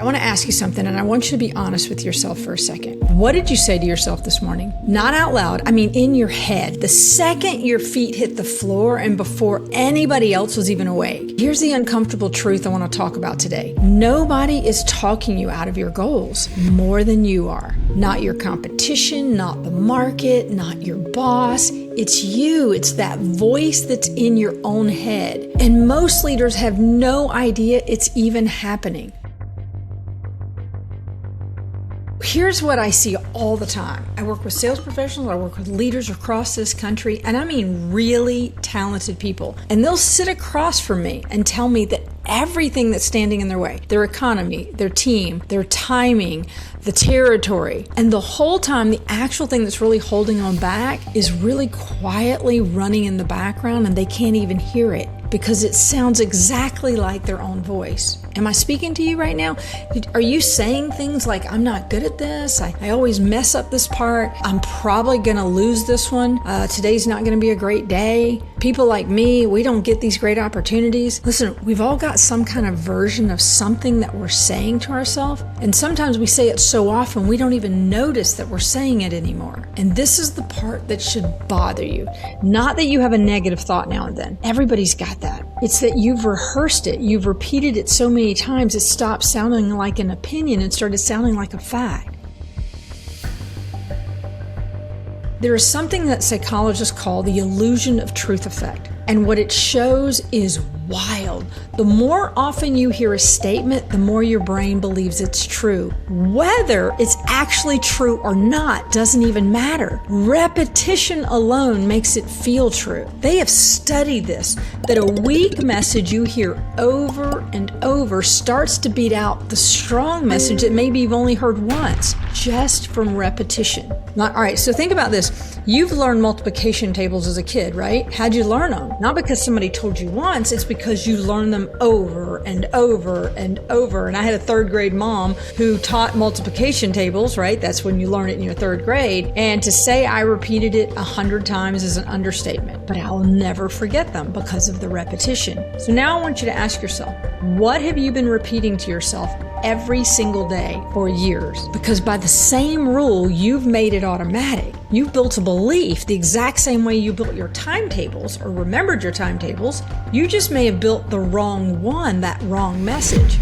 I want to ask you something, and I want you to be honest with yourself for a second. What did you say to yourself this morning? Not out loud, I mean in your head. The second your feet hit the floor and before anybody else was even awake. Here's the uncomfortable truth I want to talk about today. Nobody is talking you out of your goals more than you are. Not your competition, not the market, not your boss. It's you. It's that voice that's in your own head. And most leaders have no idea it's even happening. Here's what I see all the time. I work with sales professionals, I work with leaders across this country, and I mean really talented people. And they'll sit across from me and tell me that everything that's standing in their way, their economy, their team, their timing, the territory, and the whole time the actual thing that's really holding them back is really quietly running in the background and they can't even hear it because it sounds exactly like their own voice. Am I speaking to you right now? Are you saying things like, I'm not good at this, I always mess up this part, I'm probably gonna lose this one, today's not gonna be a great day, people like me, we don't get these great opportunities? Listen, we've all got some kind of version of something that we're saying to ourselves, and sometimes we say it so often we don't even notice that we're saying it anymore. And this is the part that should bother you. Not that you have a negative thought now and then. Everybody's got that. It's that you've rehearsed it, you've repeated it so many times it stopped sounding like an opinion and started sounding like a fact. There is something that psychologists call the illusion of truth effect. And what it shows is wild. The more often you hear a statement, the more your brain believes it's true. Whether it's actually true or not doesn't even matter. Repetition alone makes it feel true. They have studied this, that a weak message you hear over and over starts to beat out the strong message that maybe you've only heard once, just from repetition. All right, so think about this. You've learned multiplication tables as a kid, right? How'd you learn them? Not because somebody told you once, it's because you learned them over and over and over. And I had a third grade mom who taught multiplication tables, right? That's when you learn it in your third grade. And to say I repeated it 100 times is an understatement, but I'll never forget them because of the repetition. So now I want you to ask yourself, what have you been repeating to yourself every single day for years? Because by the same rule, you've made it automatic. You've built a belief the exact same way you built your timetables or remembered your timetables. You just may have built the wrong one, that wrong message.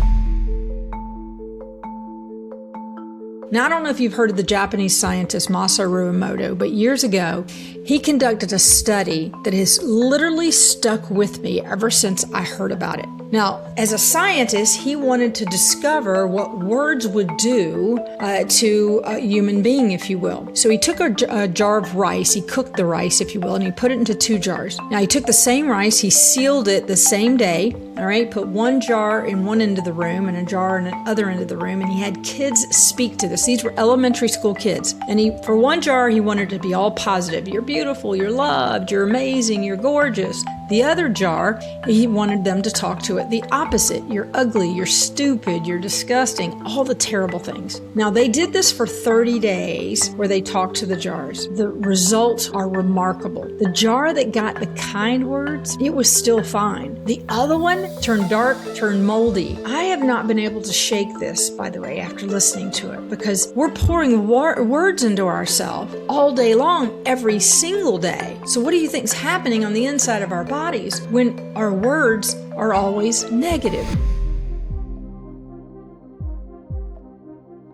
Now, I don't know if you've heard of the Japanese scientist Masaru Emoto, but years ago, he conducted a study that has literally stuck with me ever since I heard about it. Now, as a scientist, he wanted to discover what words would do to a human being, if you will. So he took a jar of rice, he cooked the rice, if you will, and he put it into 2 jars. Now, he took the same rice, he sealed it the same day, all right, put one jar in one end of the room and a jar in the other end of the room, and he had kids speak to this. These were elementary school kids. And for one jar, he wanted to be all positive. You're beautiful, you're loved, you're amazing, you're gorgeous. The other jar, he wanted them to talk to it the opposite. You're ugly, you're stupid, you're disgusting, all the terrible things. Now, they did this for 30 days where they talked to the jars. The results are remarkable. The jar that got the kind words, it was still fine. The other one turned dark, turned moldy. I have not been able to shake this, by the way, after listening to it, because we're pouring words into ourselves all day long, every single day. So what do you think is happening on the inside of our bodies when our words are always negative?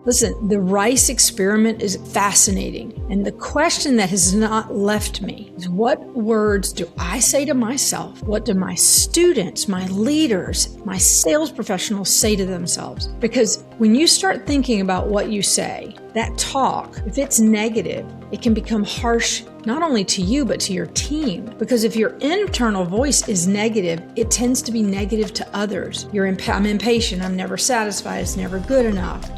Listen, the rice experiment is fascinating. And the question that has not left me is, what words do I say to myself? What do my students, my leaders, my sales professionals say to themselves? Because when you start thinking about what you say, that talk, if it's negative, it can become harsh not only to you, but to your team. Because if your internal voice is negative, it tends to be negative to others. I'm impatient, I'm never satisfied, it's never good enough.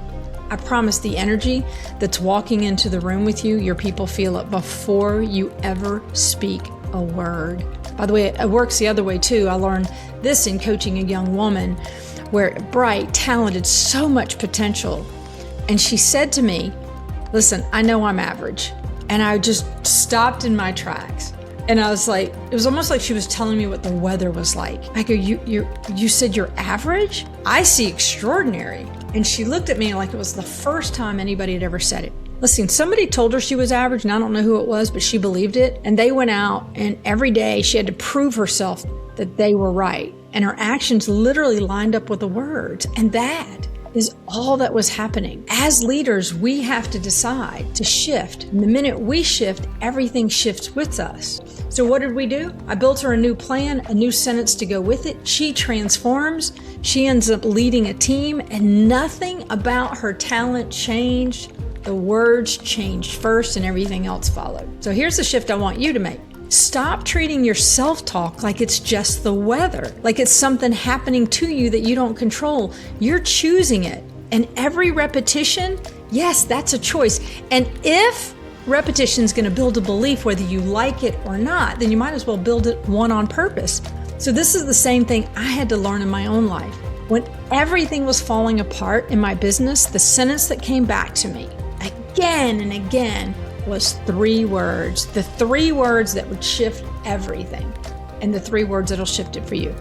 I promise the energy that's walking into the room with you, your people feel it before you ever speak a word. By the way, it works the other way too. I learned this in coaching a young woman where bright, talented, so much potential. And she said to me, listen, I know I'm average. And I just stopped in my tracks. And I was like, it was almost like she was telling me what the weather was like. I go, you said you're average? I see extraordinary. And she looked at me like it was the first time anybody had ever said it. Listen, somebody told her she was average, and I don't know who it was, but she believed it. And they went out, and every day she had to prove herself that they were right. And her actions literally lined up with the words. And that is all that was happening. As leaders, we have to decide to shift. And the minute we shift, everything shifts with us. So what did we do? I built her a new plan, a new sentence to go with it. She transforms. She ends up leading a team, and nothing about her talent changed. The words changed first and everything else followed. So here's the shift I want you to make. Stop treating your self-talk like it's just the weather, like it's something happening to you that you don't control. You're choosing it. And every repetition, yes, that's a choice. And if repetition is going to build a belief, whether you like it or not, then you might as well build it one on purpose. So this is the same thing I had to learn in my own life. When everything was falling apart in my business, the sentence that came back to me again and again was 3 words. The 3 words that would shift everything, and the 3 words that'll shift it for you.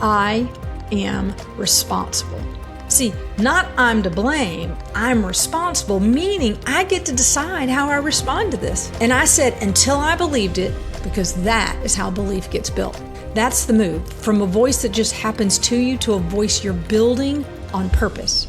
I am responsible. See, not I'm to blame, I'm responsible, meaning I get to decide how I respond to this. And I said, until I believed it, because that is how belief gets built. That's the move, from a voice that just happens to you to a voice you're building on purpose.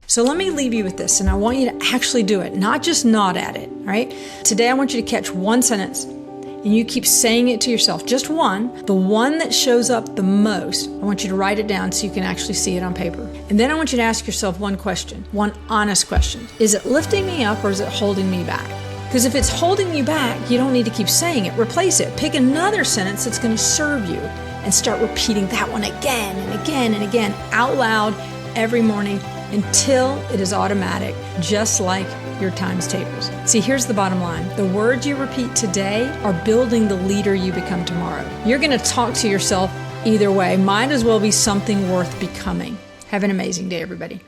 So let me leave you with this, and I want you to actually do it, not just nod at it, right? Today I want you to catch one sentence, and you keep saying it to yourself, just one, the one that shows up the most. I want you to write it down so you can actually see it on paper. And then I want you to ask yourself one question, one honest question. Is it lifting me up or is it holding me back? Because if it's holding you back, you don't need to keep saying it. Replace it. Pick another sentence that's going to serve you and start repeating that one again and again and again out loud every morning until it is automatic, just like your times tables. See, here's the bottom line. The words you repeat today are building the leader you become tomorrow. You're going to talk to yourself either way. Might as well be something worth becoming. Have an amazing day, everybody.